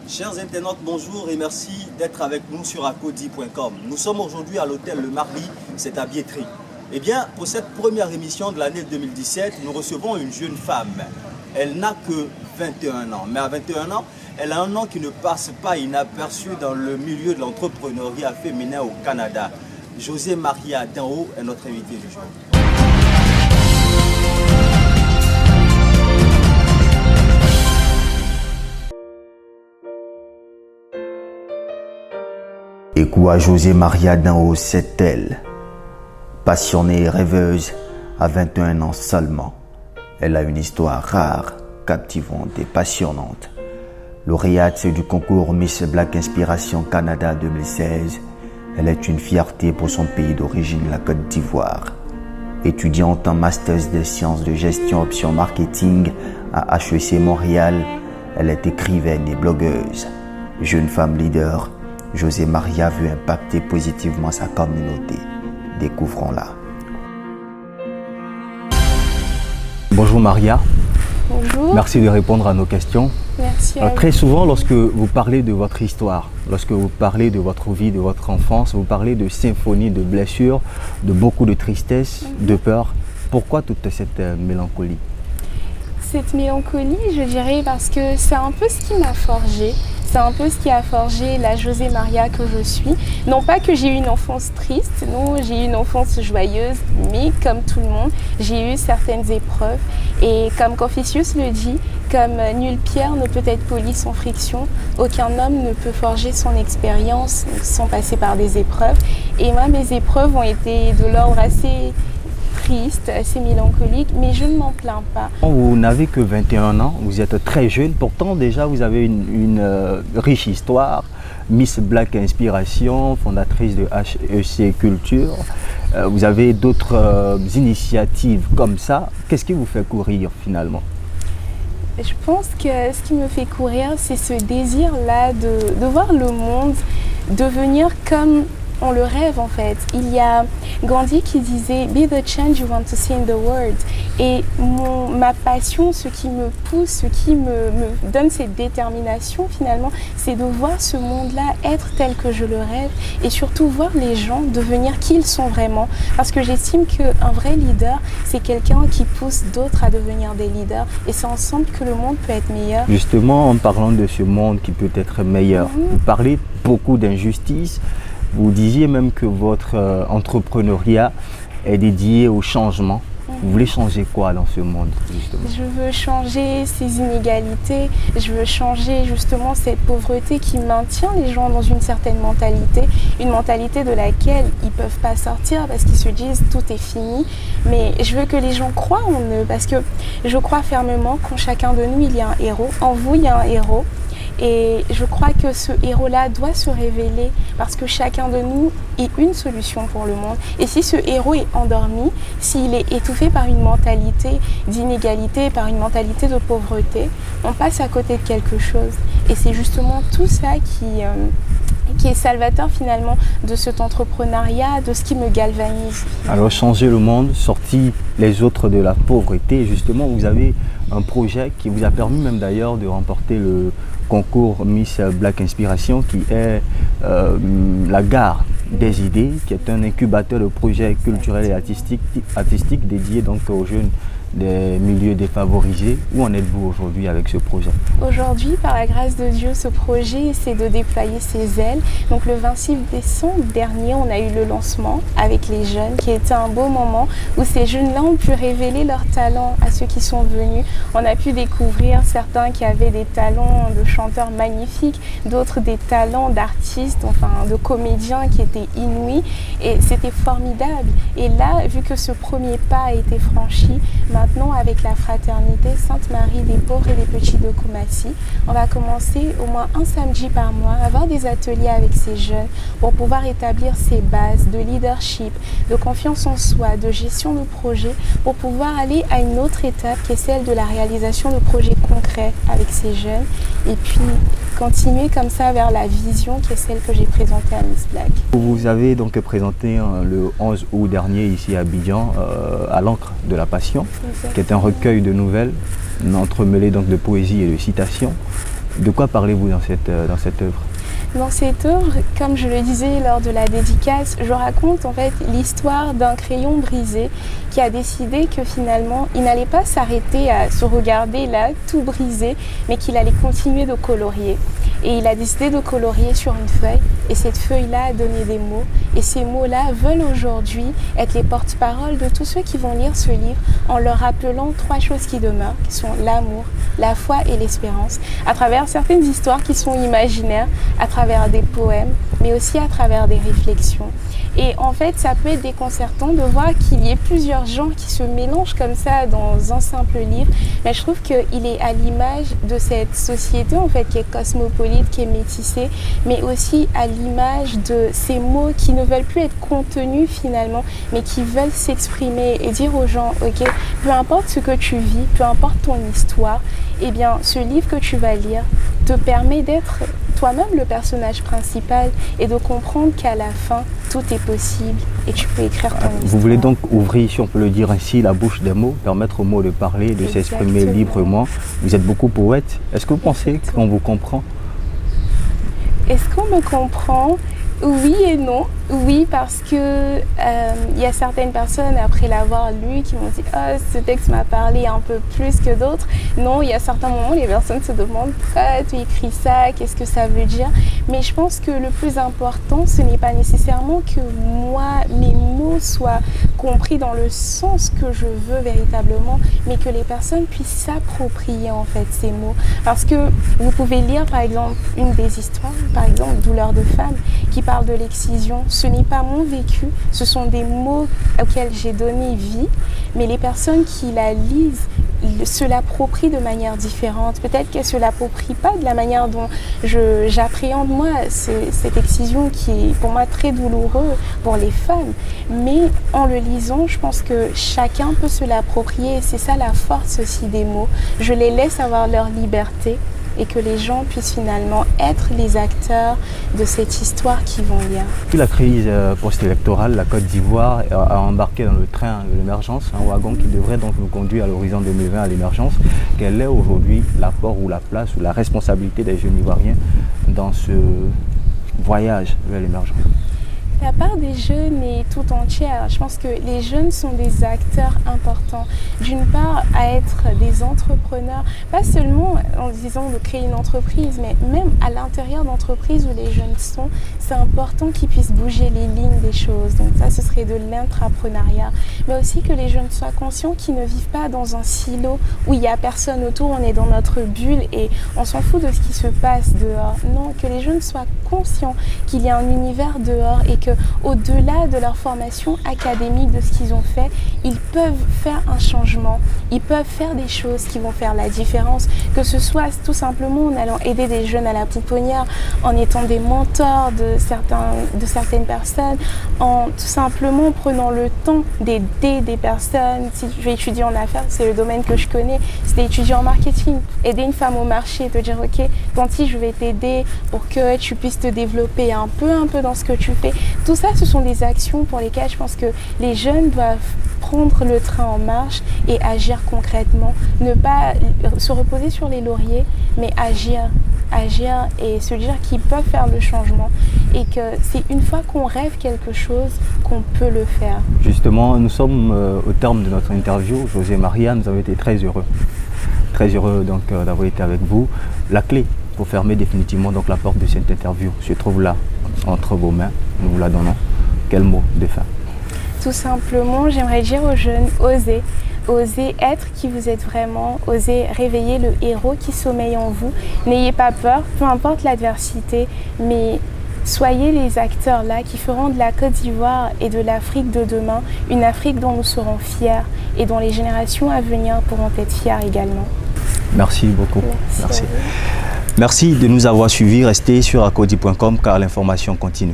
Chers internautes, bonjour et merci d'être avec nous sur acodi.com. Nous sommes aujourd'hui à l'hôtel Le Marly, c'est à Biétry. Eh bien, pour cette première émission de l'année 2017, nous recevons une jeune femme. Elle n'a que 21 ans, mais à 21 ans, elle a un nom qui ne passe pas inaperçu dans le milieu de l'entrepreneuriat féminin au Canada. José Maria Danho est notre invitée du jour. Et quoi José Maria Danho, c'est elle. Passionnée et rêveuse, à 21 ans seulement, elle a une histoire rare, captivante et passionnante. Lauréate du concours Miss Black Inspiration Canada 2016, elle est une fierté pour son pays d'origine, la Côte d'Ivoire. Étudiante en Masters des sciences de gestion option marketing à HEC Montréal, elle est écrivaine et blogueuse. Jeune femme leader, José Maria veut impacter positivement sa communauté. Découvrons-la. Bonjour Maria. Bonjour. Merci de répondre à nos questions. Merci à Très vous. souvent, lorsque vous parlez de votre histoire, lorsque vous parlez de votre vie, de votre enfance, vous parlez de symphonie, de blessures, de beaucoup de tristesse, de peur. Pourquoi toute cette mélancolie? Cette mélancolie, je dirais, parce que c'est un peu ce qui m'a forgée. C'est un peu ce qui a forgé la José Maria que je suis. Non pas que j'ai eu une enfance triste, non, j'ai eu une enfance joyeuse, mais comme tout le monde, j'ai eu certaines épreuves. Et comme Confucius le dit, comme nulle pierre ne peut être polie sans friction, aucun homme ne peut forger son expérience sans passer par des épreuves. Et moi, mes épreuves ont été de l'ordre assez triste, assez mélancolique, mais je ne m'en plains pas. Vous n'avez que 21 ans, vous êtes très jeune, pourtant déjà vous avez une riche histoire. Miss Black Inspiration, fondatrice de HEC Culture. Vous avez d'autres initiatives comme ça. Qu'est-ce qui vous fait courir finalement? Je pense que ce qui me fait courir, c'est ce désir-là de voir le monde devenir comme on le rêve en fait. Il y a Gandhi qui disait « Be the change you want to see in the world ». Et ma passion, ce qui me pousse, ce qui me donne cette détermination finalement, c'est de voir ce monde-là être tel que je le rêve et surtout voir les gens devenir qui ils sont vraiment. Parce que j'estime qu'un vrai leader, c'est quelqu'un qui pousse d'autres à devenir des leaders et c'est ensemble que le monde peut être meilleur. Justement, en parlant de ce monde qui peut être meilleur, vous parlez beaucoup d'injustice. Vous disiez même que votre entrepreneuriat est dédié au changement. Vous voulez changer quoi dans ce monde justement? Je veux changer ces inégalités, je veux changer justement cette pauvreté qui maintient les gens dans une certaine mentalité, une mentalité de laquelle ils ne peuvent pas sortir parce qu'ils se disent tout est fini. Mais je veux que les gens croient en eux parce que je crois fermement qu'en chacun de nous il y a un héros, en vous il y a un héros. Et je crois que ce héros-là doit se révéler parce que chacun de nous est une solution pour le monde. Et si ce héros est endormi, s'il est étouffé par une mentalité d'inégalité, par une mentalité de pauvreté, on passe à côté de quelque chose. Et c'est justement tout ça qui est salvateur finalement de cet entrepreneuriat, de ce qui me galvanise. Alors changer le monde, sortir les autres de la pauvreté, justement vous avez un projet qui vous a permis même d'ailleurs de remporter le concours Miss Black Inspiration qui est la gare des idées, qui est un incubateur de projets culturels et artistiques dédié donc aux jeunes des milieux défavorisés. Où en êtes-vous aujourd'hui avec ce projet? Aujourd'hui, par la grâce de Dieu, ce projet, c'est de déployer ses ailes. Donc le 26 décembre dernier, on a eu le lancement avec les jeunes, qui était un beau moment où ces jeunes-là ont pu révéler leurs talents à ceux qui sont venus. On a pu découvrir certains qui avaient des talents de chanteurs magnifiques, d'autres des talents d'artistes, enfin de comédiens qui étaient inouïs. Et c'était formidable. Et là, vu que ce premier pas a été franchi, maintenant, avec la fraternité Sainte-Marie des pauvres et des petits de Koumassi, on va commencer au moins un samedi par mois à avoir des ateliers avec ces jeunes pour pouvoir établir ces bases de leadership, de confiance en soi, de gestion de projet, pour pouvoir aller à une autre étape qui est celle de la réalisation de projets concrets avec ces jeunes et puis continuer comme ça vers la vision qui est celle que j'ai présentée à Miss Black. Vous avez donc présenté le 11 août dernier ici à Abidjan à l'encre de la Passion, qui est un recueil de nouvelles entremêlées donc de poésie et de citations. De quoi parlez-vous dans cette œuvre? Dans cette œuvre, comme je le disais lors de la dédicace, je raconte en fait l'histoire d'un crayon brisé qui a décidé que finalement il n'allait pas s'arrêter à se regarder là tout brisé, mais qu'il allait continuer de colorier. Et il a décidé de colorier sur une feuille, et cette feuille-là a donné des mots. Et ces mots-là veulent aujourd'hui être les porte-paroles de tous ceux qui vont lire ce livre en leur rappelant 3 choses qui demeurent, qui sont l'amour, la foi et l'espérance, à travers certaines histoires qui sont imaginaires, à travers des poèmes, mais aussi à travers des réflexions. Et en fait, ça peut être déconcertant de voir qu'il y ait plusieurs genres qui se mélangent comme ça dans un simple livre. Mais je trouve qu'il est à l'image de cette société en fait qui est cosmopolite, qui est métissée, mais aussi à l'image de ces mots qui ne veulent plus être contenus finalement, mais qui veulent s'exprimer et dire aux gens, ok, peu importe ce que tu vis, peu importe ton histoire, eh bien, ce livre que tu vas lire te permet d'être toi-même le personnage principal et de comprendre qu'à la fin, tout est possible et tu peux écrire ton histoire. Vous voulez donc ouvrir, si on peut le dire ainsi, la bouche des mots, permettre aux mots de parler, de s'exprimer librement. Vous êtes beaucoup poète. Est-ce que vous pensez qu'on vous comprend? Est-ce qu'on me comprend? Oui et non. Oui, parce que y a certaines personnes, après l'avoir lu, qui m'ont dit « Oh, ce texte m'a parlé un peu plus que d'autres ». Non, il y a certains moments où les personnes se demandent « Pourquoi tu écris ça? Qu'est-ce que ça veut dire ?» Mais je pense que le plus important, ce n'est pas nécessairement que moi, mes mots soient compris dans le sens que je veux véritablement, mais que les personnes puissent s'approprier en fait ces mots. Parce que vous pouvez lire par exemple une des histoires, par exemple « Douleur de femme », qui parle de l'excision. Ce n'est pas mon vécu, ce sont des mots auxquels j'ai donné vie, mais les personnes qui la lisent se l'approprient de manière différente. Peut-être qu'elles ne se l'approprient pas de la manière dont j'appréhende moi cette excision qui est pour moi très douloureuse pour les femmes. Mais en le lisant, je pense que chacun peut se l'approprier et c'est ça la force aussi des mots. Je les laisse avoir leur liberté et que les gens puissent finalement être les acteurs de cette histoire qu'ils vont lire. Depuis la crise post-électorale, la Côte d'Ivoire a embarqué dans le train de l'émergence, un wagon qui devrait donc nous conduire à l'horizon 2020 à l'émergence. Quel est aujourd'hui l'apport ou la place ou la responsabilité des jeunes Ivoiriens dans ce voyage vers l'émergence? La part des jeunes est tout entière. Je pense que les jeunes sont des acteurs importants. D'une part, à être des entrepreneurs, pas seulement en disant de créer une entreprise, mais même à l'intérieur d'entreprises où les jeunes sont, c'est important qu'ils puissent bouger les lignes des choses. Donc ça, ce serait de l'intrapreneuriat. Mais aussi que les jeunes soient conscients qu'ils ne vivent pas dans un silo où il n'y a personne autour, on est dans notre bulle et on s'en fout de ce qui se passe dehors. Non, que les jeunes soient conscients qu'il y a un univers dehors et au-delà de leur formation académique, de ce qu'ils ont fait, ils peuvent faire un changement, ils peuvent faire des choses qui vont faire la différence, que ce soit tout simplement en allant aider des jeunes à la pouponnière, en étant des mentors de certaines personnes, en tout simplement prenant le temps d'aider des personnes. Si je vais étudier en affaires, c'est le domaine que je connais, c'est d'étudier en marketing, aider une femme au marché, te dire ok, Tanti, je vais t'aider pour que tu puisses te développer un peu dans ce que tu fais. Tout ça, ce sont des actions pour lesquelles je pense que les jeunes doivent prendre le train en marche et agir concrètement. Ne pas se reposer sur les lauriers, mais agir et se dire qu'ils peuvent faire le changement et que c'est une fois qu'on rêve quelque chose qu'on peut le faire. Justement, nous sommes au terme de notre interview. José Maria, nous avons été très heureux donc d'avoir été avec vous. La clé pour fermer définitivement donc la porte de cette interview se trouve là, entre vos mains. Nous vous la donnons. Quel mot de fin? Tout simplement, j'aimerais dire aux jeunes, osez. Osez être qui vous êtes vraiment, osez réveiller le héros qui sommeille en vous. N'ayez pas peur, peu importe l'adversité, mais soyez les acteurs là qui feront de la Côte d'Ivoire et de l'Afrique de demain une Afrique dont nous serons fiers et dont les générations à venir pourront être fiers également. Merci beaucoup. Merci de nous avoir suivis. Restez sur acodi.com car l'information continue.